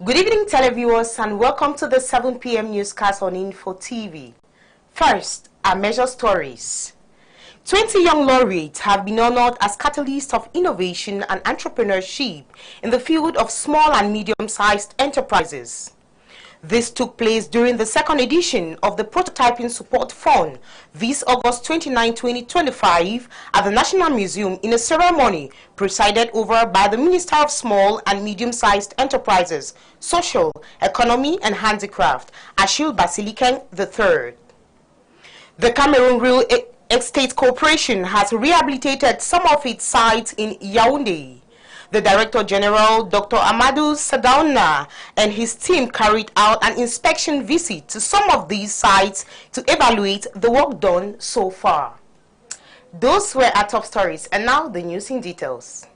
Good evening, televiewers, and welcome to the 7 p.m. newscast on Info TV. First, our major stories. 20 young laureates have been honored as catalysts of innovation and entrepreneurship in the field of small and medium-sized enterprises. This took place during the second edition of the Prototyping Support Fund this August 29, 2025 at the National Museum in a ceremony presided over by the Minister of Small and Medium-Sized Enterprises, Social, Economy and Handicraft, Achille Basilikeng III. The Cameroon Real Estate Corporation has rehabilitated some of its sites in Yaoundé. The Director General, Dr. Amadou Sadauna, and his team carried out an inspection visit to some of these sites to evaluate the work done so far. Those were our top stories, and now the news in details.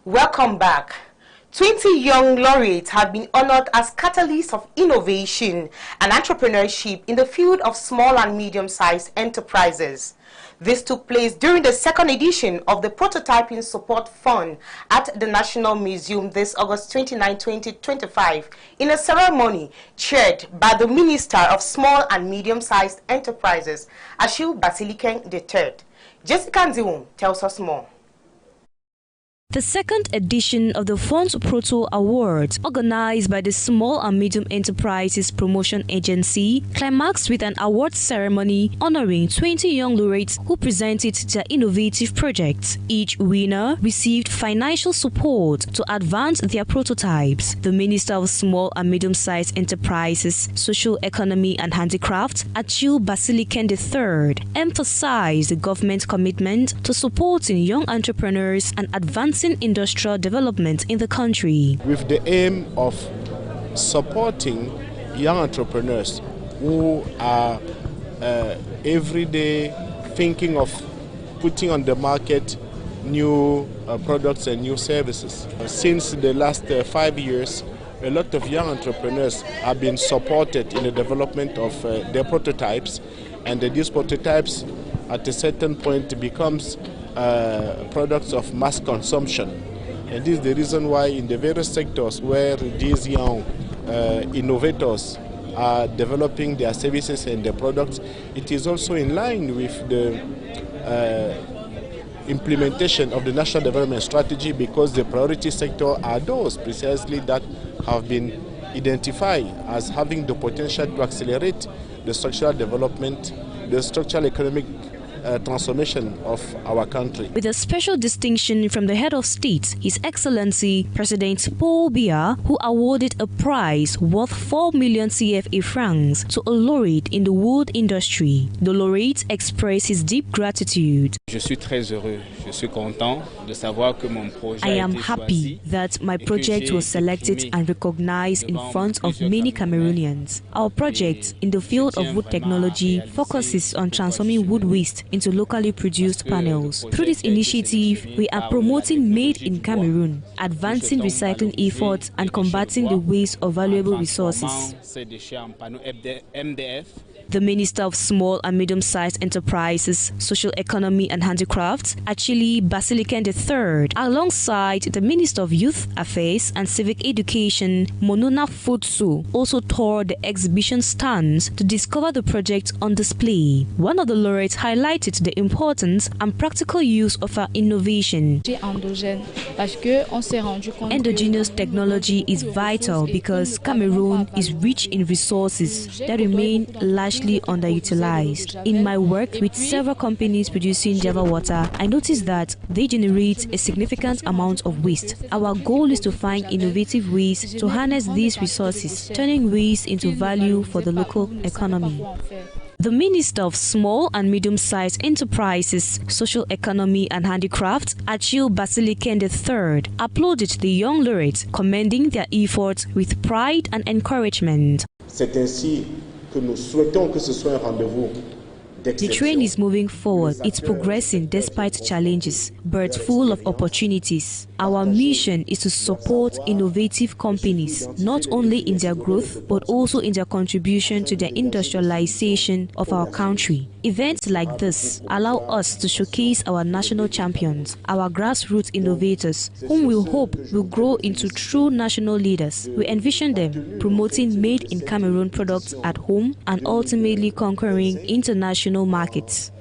Welcome back. 20 young laureates have been honored as catalysts of innovation and entrepreneurship in the field of small and medium-sized enterprises. This took place during the second edition of the Prototyping Support Fund at the National Museum this August 29, 2025 in a ceremony chaired by the Minister of Small and Medium-Sized Enterprises, Achille Basilikeng III. Jessica Nziwum tells us more. The second edition of the Fund's Proto Awards, organized by the Small and Medium Enterprises Promotion Agency, climaxed with an awards ceremony honoring 20 young laureates who presented their innovative projects. Each winner received financial support to advance their prototypes. The Minister of Small and Medium-Sized Enterprises, Social Economy and Handicraft, Achille Basilikeng III, emphasized the government's commitment to supporting young entrepreneurs and advancing industrial development in the country. With the aim of supporting young entrepreneurs who are every day thinking of putting on the market new products and new services. Since the last 5 years, a lot of young entrepreneurs have been supported in the development of their prototypes, and these prototypes at a certain point becomes products of mass consumption. And this is the reason why in the various sectors where these young innovators are developing their services and their products, it is also in line with the implementation of the National Development Strategy, because the priority sector are those precisely that have been identified as having the potential to accelerate the structural development, the structural economic transformation of our country. With a special distinction from the head of state, His Excellency President Paul Biya, who awarded a prize worth 4 million CFA francs to a laureate in the wood industry. The laureate expressed his deep gratitude. Je suis très heureux, je suis content de savoir que mon projet I am happy that my project was selected and recognized in front of many Cameroonians. Our project in the field of wood technology focuses on transforming wood waste into locally produced panels. Through this initiative, we are promoting Made in Cameroon, advancing recycling efforts and combating the waste of valuable resources. The Minister of Small and Medium-Sized Enterprises, Social Economy and Handicrafts, Achille Basilikeng III, alongside the Minister of Youth Affairs and Civic Education, Monona Futsu, also toured the exhibition stands to discover the project on display. One of the laureates highlighted the importance and practical use of our innovation. Endogenous technology is vital because Cameroon is rich in resources that remain largely underutilized. In my work with several companies producing Java water, I noticed that they generate a significant amount of waste. Our goal is to find innovative ways to harness these resources, turning waste into value for the local economy. The Minister of Small and Medium-Sized Enterprises, Social Economy and Handicrafts, Achille Basilikeng III, applauded the young laureates, commending their efforts with pride and encouragement. C'est ainsi que nous souhaitons que ce soit un rendez-vous The train is moving forward. It's progressing despite challenges, but full of opportunities. Our mission is to support innovative companies, not only in their growth, but also in their contribution to the industrialization of our country. Events like this allow us to showcase our national champions, our grassroots innovators, whom we hope will grow into true national leaders. We envision them promoting made-in-Cameroon products at home and ultimately conquering international markets.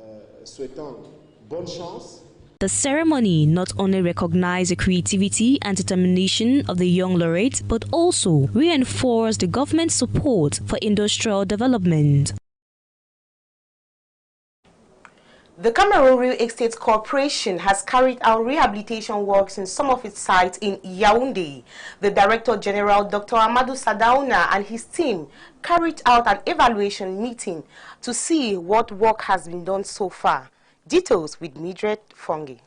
The ceremony not only recognized the creativity and determination of the young laureates, but also reinforced the government's support for industrial development. The Cameroun Real Estate Corporation has carried out rehabilitation works in some of its sites in Yaoundé. The Director General, Dr. Amadou Sadaouna, and his team carried out an evaluation meeting to see what work has been done so far. Details with Mildred Fongi.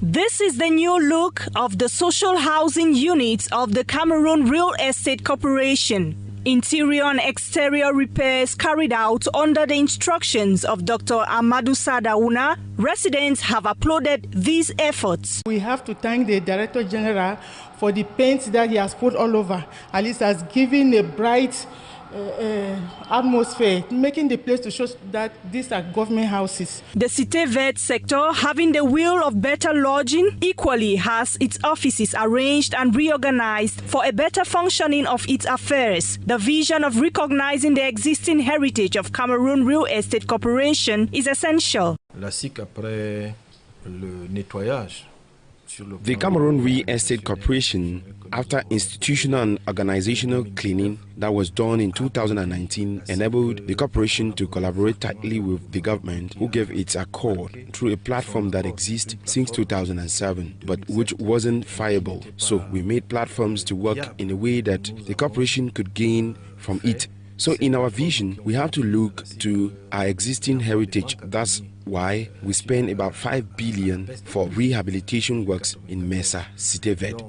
This is the new look of the social housing units of the Cameroun Real Estate Corporation. Interior and exterior repairs carried out under the instructions of Dr. Amadou Sadaouna. Residents have applauded these efforts. We have to thank the Director General for the paint that he has put all over. At least has given a bright atmosphere, making the place to show that these are government houses. The Tv sector, having the will of better lodging, equally has its offices arranged and reorganized for a better functioning of its affairs. The vision of recognizing the existing heritage of Cameroun Real Estate Corporation is essential. La SIC, après le nettoyage. The Cameroun Real Estate Corporation, after institutional and organizational cleaning that was done in 2019, enabled the corporation to collaborate tightly with the government, who gave its accord through a platform that exists since 2007, but which wasn't viable. So we made platforms to work in a way that the corporation could gain from it. So in our vision, we have to look to our existing heritage. That's why we spend about 5 billion for rehabilitation works in Mesa, Cité-Vert.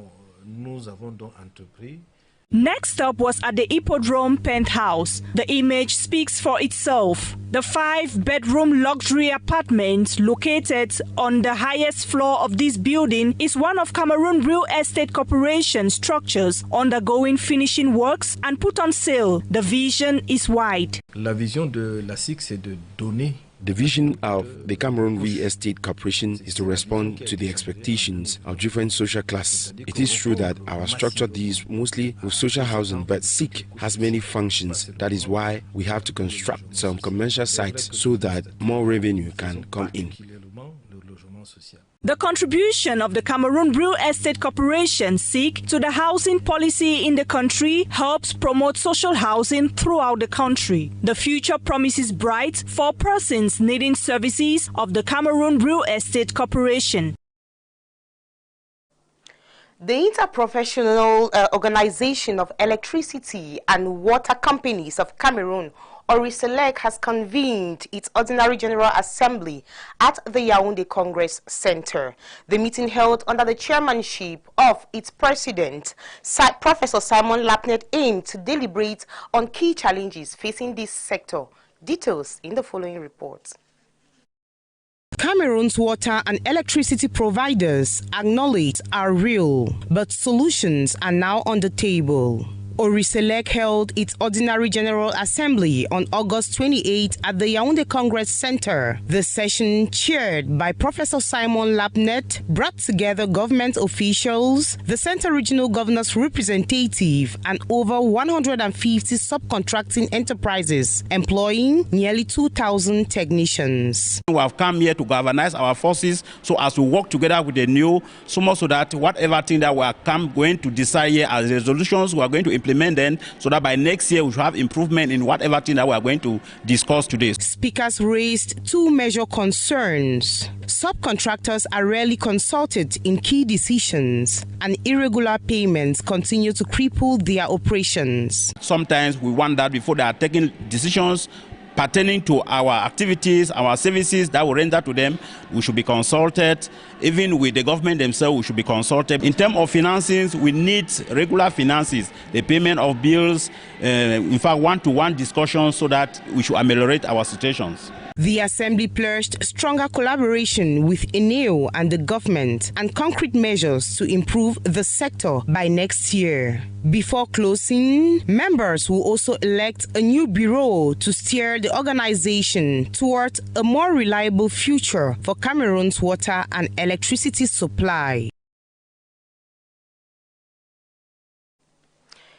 Next up was at the Hippodrome penthouse. The image speaks for itself. The 5-bedroom luxury apartment located on the highest floor of this building is one of Cameroun Real Estate Corporation structures undergoing finishing works and put on sale. The vision is wide. La vision de la SIC, c'est de donner. The vision of the Cameroun Real Estate Corporation is to respond to the expectations of different social classes. It is true that our structure deals mostly with social housing, but SIC has many functions. That is why we have to construct some commercial sites so that more revenue can come in. The contribution of the Cameroun Real Estate Corporation SIC to the housing policy in the country helps promote social housing throughout the country. The future promises bright for persons needing services of the Cameroun Real Estate Corporation. The Interprofessional Organization of Electricity and Water Companies of Cameroun, Oriselec, has convened its Ordinary General Assembly at the Yaoundé Congress Center. The meeting, held under the chairmanship of its president, Professor Simon Lapnet, aimed to deliberate on key challenges facing this sector. Details in the following report. Cameroon's water and electricity providers acknowledge are real, but solutions are now on the table. Oriselec held its Ordinary General Assembly on August 28 at the Yaoundé Congress Center. The session, chaired by Professor Simon Lapnet, brought together government officials, the Center Regional Governor's representative, and over 150 subcontracting enterprises, employing nearly 2,000 technicians. We have come here to galvanize our forces so as to work together with the new, so that whatever thing that we are going to decide here as resolutions, we are going to implement them, so that by next year we should have improvement in whatever thing that we are going to discuss today. Speakers raised two major concerns. Subcontractors are rarely consulted in key decisions, and irregular payments continue to cripple their operations. Sometimes we want that before they are taking decisions, pertaining to our activities, our services that we render to them, we should be consulted. Even with the government themselves, we should be consulted. In terms of finances, we need regular finances, the payment of bills, in fact, one-to-one discussions so that we should ameliorate our situations. The Assembly pledged stronger collaboration with INEO and the government and concrete measures to improve the sector by next year. Before closing, members will also elect a new bureau to steer the organization towards a more reliable future for Cameroon's water and electricity supply.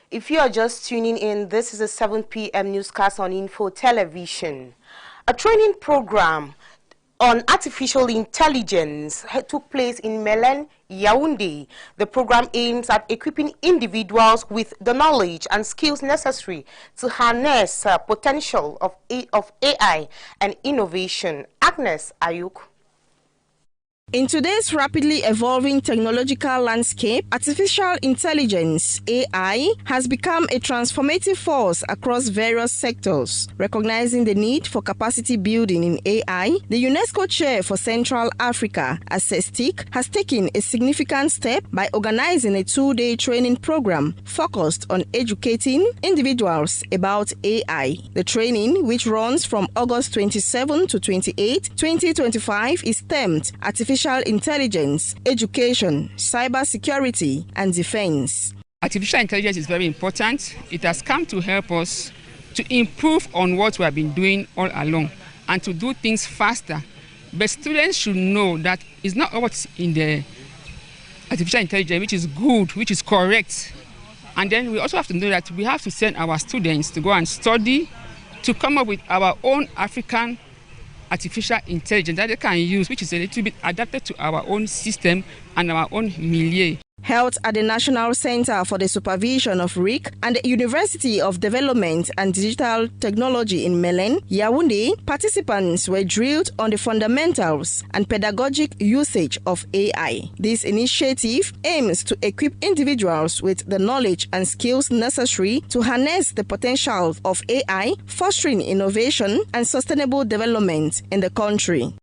If you are just tuning in, this is a 7 p.m. newscast on Info Television. A training program on artificial intelligence took place in Melen, Yaoundé. The program aims at equipping individuals with the knowledge and skills necessary to harness potential of AI and innovation. Agnes Aout. In today's rapidly evolving technological landscape, artificial intelligence, AI, has become a transformative force across various sectors. Recognizing the need for capacity building in AI, the UNESCO Chair for Central Africa, ASESTIC, has taken a significant step by organizing a 2-day training program focused on educating individuals about AI. The training, which runs from August 27 to 28, 2025, is termed Artificial Intelligence, Education, Cybersecurity, and Defense. Artificial intelligence is very important. It has come to help us to improve on what we have been doing all along and to do things faster. But students should know that it's not what's in the artificial intelligence which is good, which is correct. And then we also have to know that we have to send our students to go and study to come up with our own African artificial intelligence that they can use, which is a little bit adapted to our own system and our own milieu. Held at the National Center for the Supervision of RIC and the University of Development and Digital Technology in Melen, Yaoundé, participants were drilled on the fundamentals and pedagogic usage of AI. This initiative aims to equip individuals with the knowledge and skills necessary to harness the potential of AI, fostering innovation and sustainable development in the country.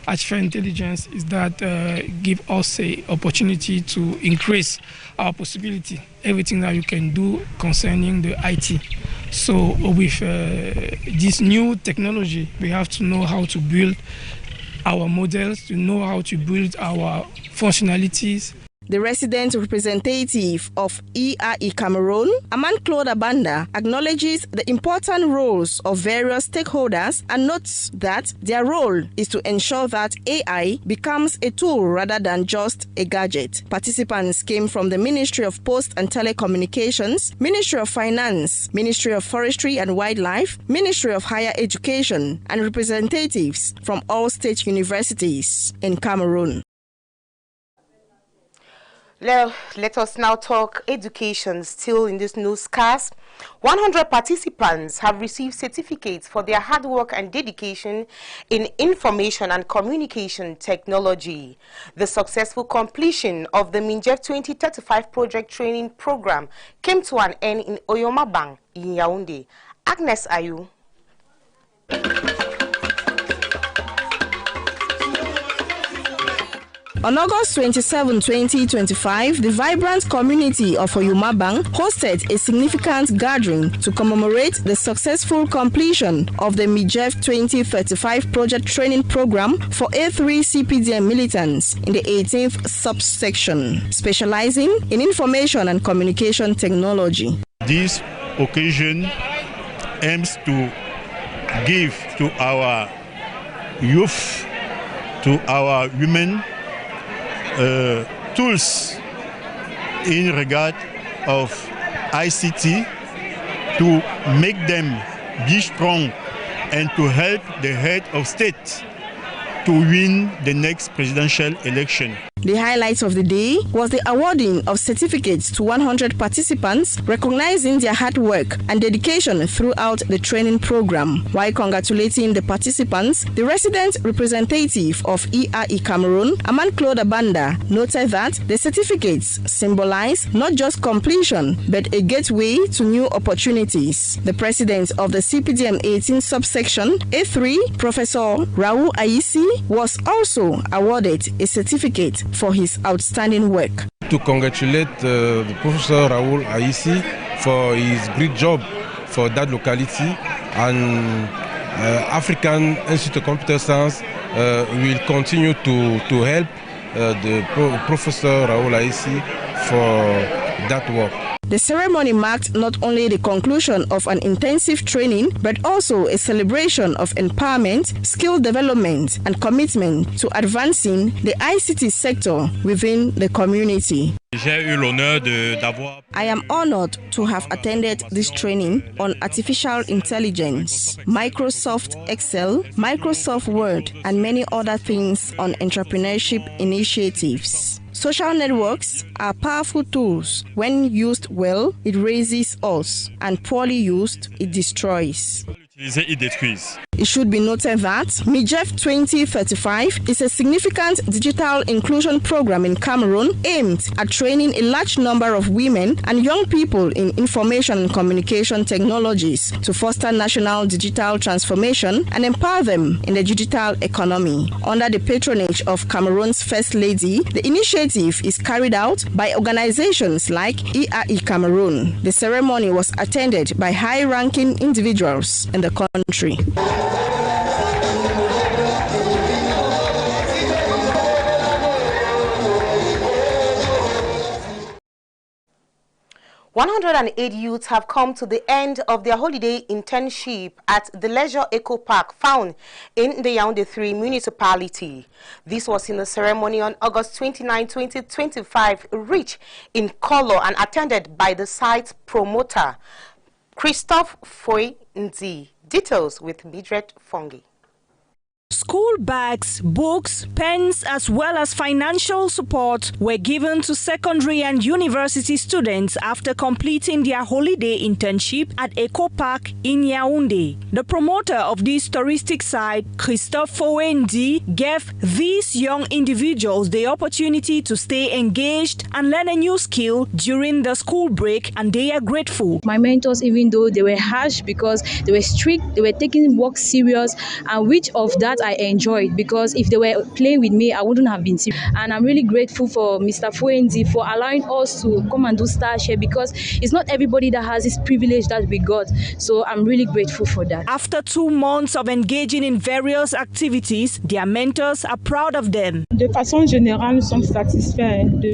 Artificial intelligence is that give us a opportunity to increase our possibility, everything that you can do concerning the IT. So with this new technology, we have to know how to build our models, to know how to build our functionalities. The resident representative of Tv Cameroun, Claude Abanda, acknowledges the important roles of various stakeholders and notes that their role is to ensure that AI becomes a tool rather than just a gadget. Participants came from the Ministry of Post and Telecommunications, Ministry of Finance, Ministry of Forestry and Wildlife, Ministry of Higher Education, and representatives from all state universities in Cameroon. Let us now talk education. Still in this newscast, 100 participants have received certificates for their hard work and dedication in information and communication technology. The successful completion of the MINJEF 2035 project training program came to an end in Oyomabang in Yaoundé. Agnes Aout. On August 27, 2025, the vibrant community of Oyomabang hosted a significant gathering to commemorate the successful completion of the MINJEF 2035 project training program for A3 CPDM militants in the 18th subsection, specializing in information and communication technology. This occasion aims to give to our youth, to our women, tools in regard of ICT to make them be strong and to help the head of state to win the next presidential election. The highlight of the day was the awarding of certificates to 100 participants, recognizing their hard work and dedication throughout the training program. While congratulating the participants, the resident representative of EAE Cameroun, Claude Abanda, noted that the certificates symbolize not just completion, but a gateway to new opportunities. The president of the CPDM 18 subsection A3, Professor Raoul Aisi, was also awarded a certificate for his outstanding work. To congratulate the Professor Raoul Aisi for his great job for that locality, and African Institute of Computer Science will continue to help the Professor Raoul Aisi for that work. The ceremony marked not only the conclusion of an intensive training, but also a celebration of empowerment, skill development, and commitment to advancing the ICT sector within the community. I am honored to have attended this training on artificial intelligence, Microsoft Excel, Microsoft Word, and many other things on entrepreneurship initiatives. Social networks are powerful tools. When used well, it raises us, and poorly used, it destroys. It should be noted that MIGEF 2035 is a significant digital inclusion program in Cameroon aimed at training a large number of women and young people in information and communication technologies to foster national digital transformation and empower them in the digital economy. Under the patronage of Cameroon's First Lady, the initiative is carried out by organizations like EAE Cameroun. The ceremony was attended by high-ranking individuals in the country. 108 youths have come to the end of their holiday internship at the Leisure Eco Park found in the Yaoundé 3 municipality. This was in a ceremony on August 29, 2025, rich in color and attended by the site's promoter, Christophe Foy-Ndi. Details with Midret Fongi. School bags, books, pens, as well as financial support were given to secondary and university students after completing their holiday internship at Eco Park in Yaoundé. The promoter of this touristic site, Christophe Foy-Ndi, gave these young individuals the opportunity to stay engaged and learn a new skill during the school break, and they are grateful. My mentors, even though they were harsh because they were strict, they were taking work serious, and which of that I enjoyed, because if they were playing with me, I wouldn't have been serious. And I'm really grateful for Mr. Foy-Ndi for allowing us to come and do Star Share, because it's not everybody that has this privilege that we got. So I'm really grateful for that. After 2 months of engaging in various activities, their mentors are proud of them.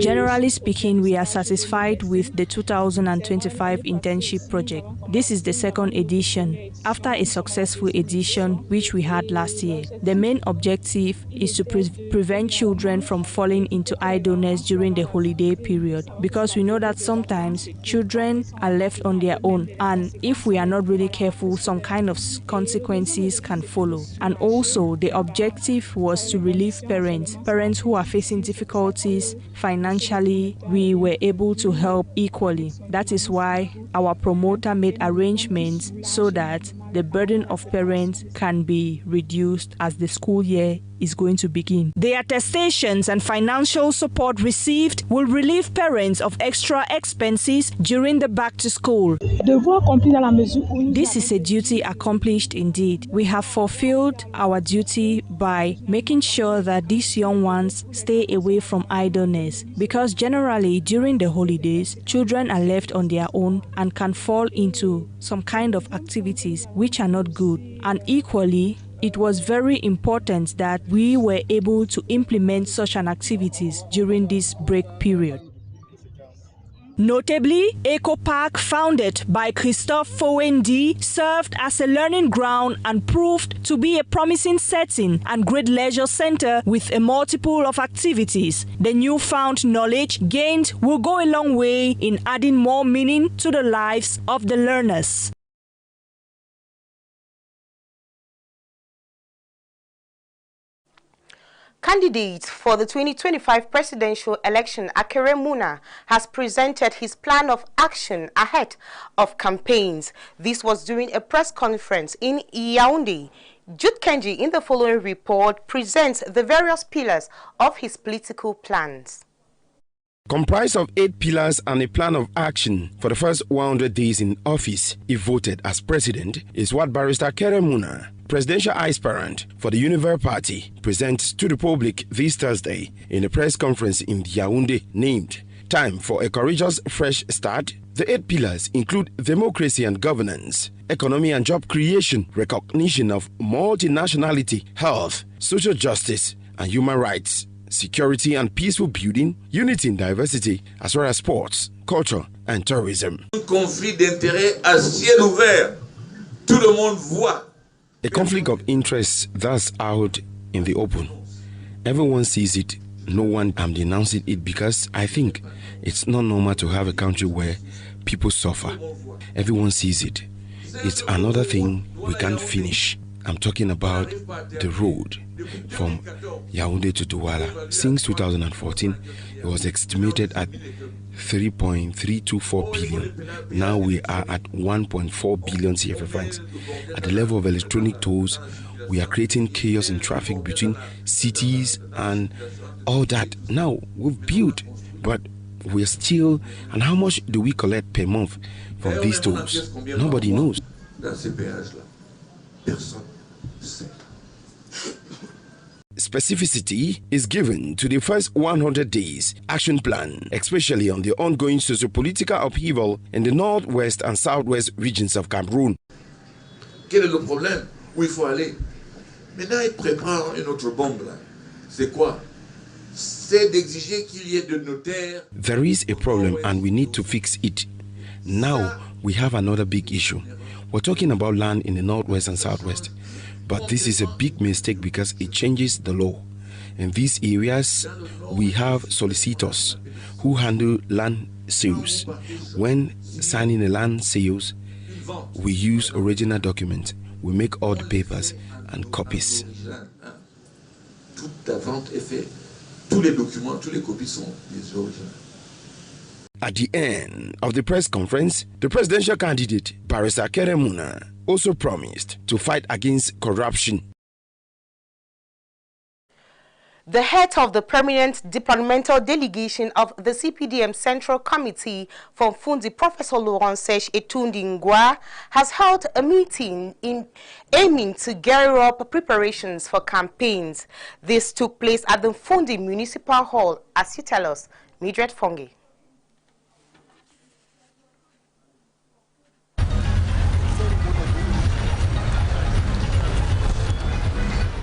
Generally speaking, we are satisfied with the 2025 internship project. This is the second edition, after a successful edition which we had last year. The main objective is to prevent children from falling into idleness during the holiday period, because we know that sometimes children are left on their own, and if we are not really careful, some kind of consequences can follow. And also the objective was to relieve parents who are facing difficulties financially. We were able to help equally. That is why our promoter made arrangements so that the burden of parents can be reduced as the school year is going to begin. The attestations and financial support received will relieve parents of extra expenses during the back to school. This is a duty accomplished indeed. We have fulfilled our duty by making sure that these young ones stay away from idleness, because generally during the holidays, children are left on their own and can fall into some kind of activities which are not good. And equally, it was very important that we were able to implement such an activities during this break period. Notably, Eco Park, founded by Christophe Foy-Ndi, served as a learning ground and proved to be a promising setting and great leisure center with a multiple of activities. The newfound knowledge gained will go a long way in adding more meaning to the lives of the learners. Candidate for the 2025 presidential election, Akere Muna, has presented his plan of action ahead of campaigns. This was during a press conference in Yaoundé. Jude Kenji in the following report presents the various pillars of his political plans. Comprised of 8 pillars and a plan of action for the first 100 days in office, if voted as president, is what Barrister Akere Muna, presidential aspirant for the Univer Party, presents to the public this Thursday in a press conference in Yaoundé named Time for a Courageous Fresh Start. The 8 pillars include democracy and governance, economy and job creation, recognition of multinationality, health, social justice and human rights, security and peaceful building, unity and diversity, as well as sports, culture and tourism. Un conflit d'intérêts à ciel ouvert. Tout le monde voit. A conflict of interests thus out in the open. Everyone sees it. No one am denouncing it because I think it's not normal to have a country where people suffer. Everyone sees it. It's another thing we can't finish. I'm talking about the road from Yaoundé to Douala. Since 2014, it was estimated at 3.324 billion. Now we are at 1.4 billion CFA francs. At the level of electronic tolls, we are creating chaos in traffic between cities and all that. Now we've built, but we're still. And how much do we collect per month from these tolls? Nobody knows. Specificity is given to the first 100 days action plan, especially on the ongoing socio-political upheaval in the northwest and southwest regions of Cameroon. Quel est le problème? Où il faut aller? Maintenant, il prépare une autre bombe là. C'est quoi? C'est d'exiger qu'il y ait de notaires. There is a problem and we need to fix it. Now we have another big issue. We're talking about land in the northwest and southwest. But this is a big mistake because it changes the law. In these areas, we have solicitors who handle land sales. When signing a land sales, we use original documents. We make all the papers and copies. Toute la vente est faite. Tous les documents, tous les copies sont des originaux. At the end of the press conference, the presidential candidate, Barrister Akere Muna, also promised to fight against corruption. The head of the permanent departmental delegation of the CPDM Central Committee from Fundi, Professor Laurent Serge Etundingwa, has held a meeting aiming to gear up preparations for campaigns. This took place at the Fundi Municipal Hall, as he tells us, Mildred Fonge.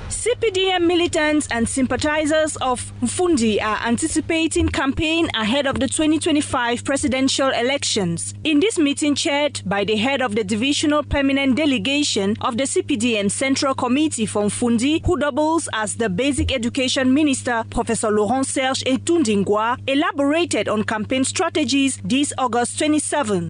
CPDM militants and sympathizers of Fundi are anticipating campaign ahead of the 2025 presidential elections. In this meeting chaired by the head of the divisional permanent delegation of the CPDM Central Committee from Fundi, who doubles as the basic education minister, Professor Laurent Serge Etundingwa, elaborated on campaign strategies this August 27.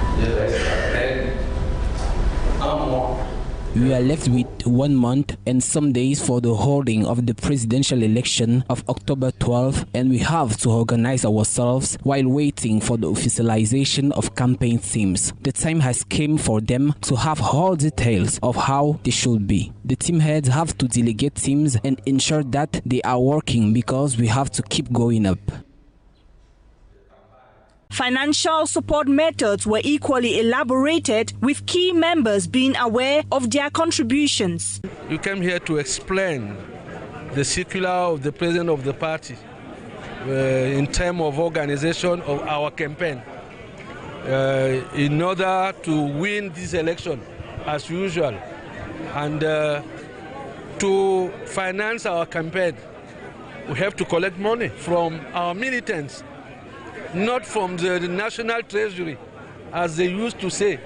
We are left with 1 month and some days for the holding of the presidential election of October 12, and we have to organize ourselves while waiting for the officialization of campaign themes. The time has come for them to have all details of how they should be. The team heads have to delegate teams and ensure that they are working because we have to keep going up. Financial support methods were equally elaborated, with key members being aware of their contributions. You came here to explain the circular of the president of the party in terms of organization of our campaign. In order to win this election, as usual, and to finance our campaign, we have to collect money from our militants, not from the national treasury, as they used to say.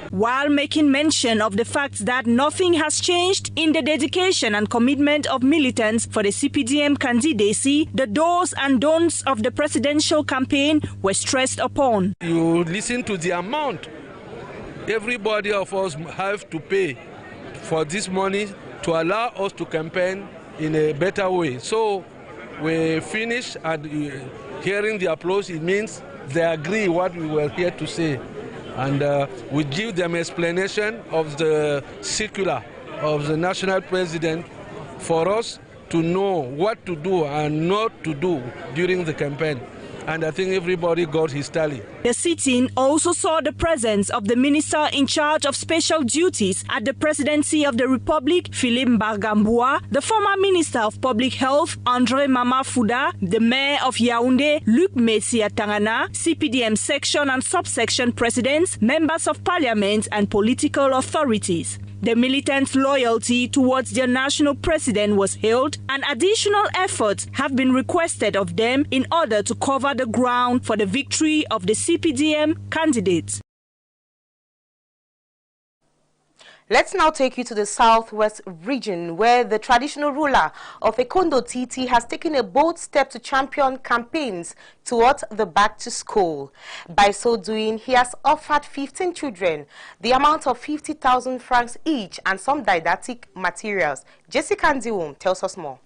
While making mention of the fact that nothing has changed in the dedication and commitment of militants for the CPDM candidacy, the do's and don'ts of the presidential campaign were stressed upon. You listen to the amount everybody of us have to pay for this money to allow us to campaign in a better way. So we finish and hearing the applause, it means they agree what we were here to say. And we give them explanation of the circular of the national president for us to know what to do and not to do during the campaign. And I think everybody got his tally. The sitting also saw the presence of the minister in charge of special duties at the presidency of the Republic, Philippe Mbargambua, the former minister of public health, André Mamafuda, the mayor of Yaoundé, Luc Messia Tangana, CPDM section and subsection presidents, members of parliament and political authorities. The militants' loyalty towards their national president was hailed, and additional efforts have been requested of them in order to cover the ground for the victory of the CPDM candidates. Let's now take you to the southwest region, where the traditional ruler of Ekondo Titi has taken a bold step to champion campaigns towards the back to school. By so doing, he has offered 15 children the amount of 50,000 francs each and some didactic materials. Jessica Ndiwum tells us more.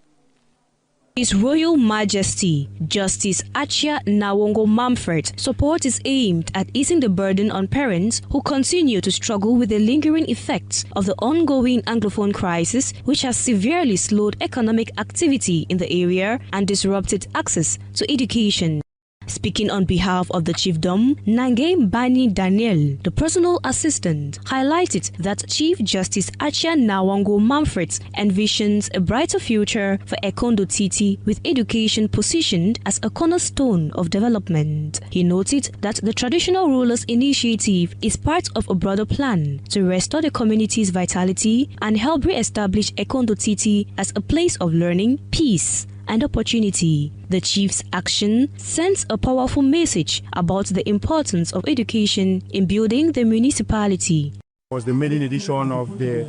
His Royal Majesty, Justice Achia Nawongo Mamfret, support is aimed at easing the burden on parents who continue to struggle with the lingering effects of the ongoing Anglophone crisis, which has severely slowed economic activity in the area and disrupted access to education. Speaking on behalf of the chiefdom, Nange Bani Daniel, the personal assistant, highlighted that Chief Justice Achia Nawongo Mamfret envisions a brighter future for Ekondo Titi, with education positioned as a cornerstone of development. He noted that the traditional rulers initiative is part of a broader plan to restore the community's vitality and help re-establish Ekondo Titi as a place of learning, peace, and opportunity. The chief's action sends a powerful message about the importance of education in building the municipality. It was the maiden edition of the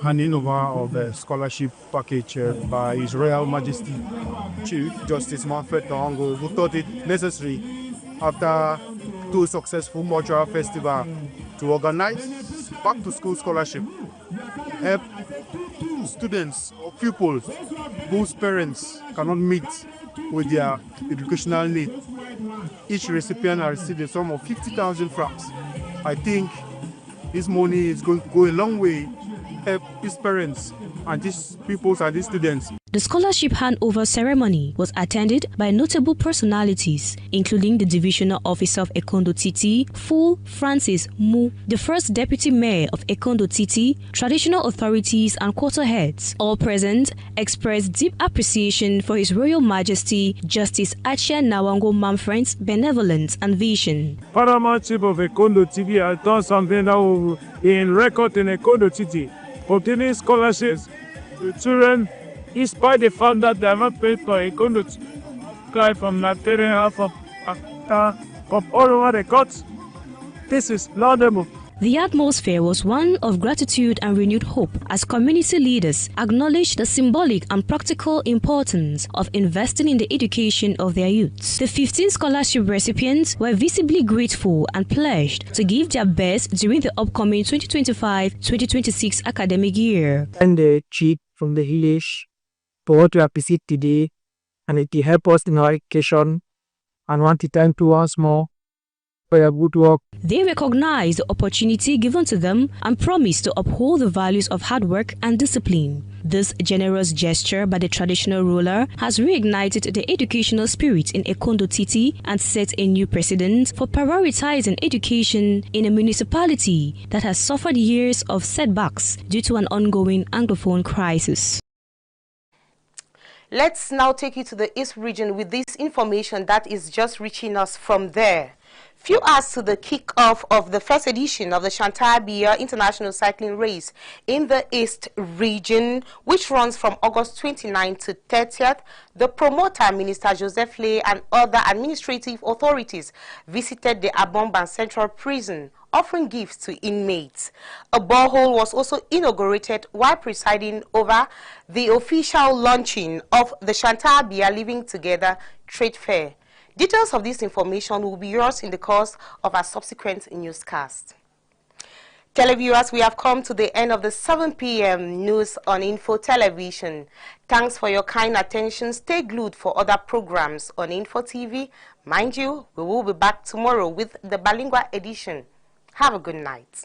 handing over of the scholarship package by His Royal Majesty Chief Justice Manfred Nawongo, who thought it necessary after 2 successful cultural festivals to organize back to school scholarship, help students or pupils whose parents cannot meet with their educational need. Each recipient has received a sum of 50,000 francs. I think this money is going to go a long way to help his parents and these pupils and these students. The scholarship handover ceremony was attended by notable personalities, including the divisional officer of Ekondo Titi, Full Francis Mu, the first deputy mayor of Ekondo Titi, traditional authorities and quarter heads. All present expressed deep appreciation for His Royal Majesty Justice Achia Nawongo Mamfret's benevolence and vision. Paramount Chief of Ekondo Titi has done something that will in record in Ekondo Titi, obtaining scholarships to children, despite the fact that they have not paid for a conduct guy from Nigerian half of all over the courts. This is laudable. The atmosphere was one of gratitude and renewed hope as community leaders acknowledged the symbolic and practical importance of investing in the education of their youths. The 15 scholarship recipients were visibly grateful and pledged to give their best during the upcoming 2025-2026 academic year. And the chief from the village for what we appreciate today, and it will help us in our education and want to thank you once more for your good work. They recognize the opportunity given to them and promise to uphold the values of hard work and discipline. This generous gesture by the traditional ruler has reignited the educational spirit in Ekondo Titi and set a new precedent for prioritizing education in a municipality that has suffered years of setbacks due to an ongoing Anglophone crisis. Let's now take you to the East region with this information that is just reaching us from there. Few hours to the kick-off of the first edition of the Shantabia International Cycling Race in the East region, which runs from August 29th to 30th, the promoter, Minister Joseph Lay, and other administrative authorities visited the Abomban Central Prison, offering gifts to inmates. A borehole was also inaugurated while presiding over the official launching of the Shantabia Living Together Trade Fair. Details of this information will be yours in the course of our subsequent newscast. Televiewers, we have come to the end of the 7 p.m. news on Info Television. Thanks for your kind attention. Stay glued for other programs on Info TV. Mind you, we will be back tomorrow with the bilingual edition. Have a good night.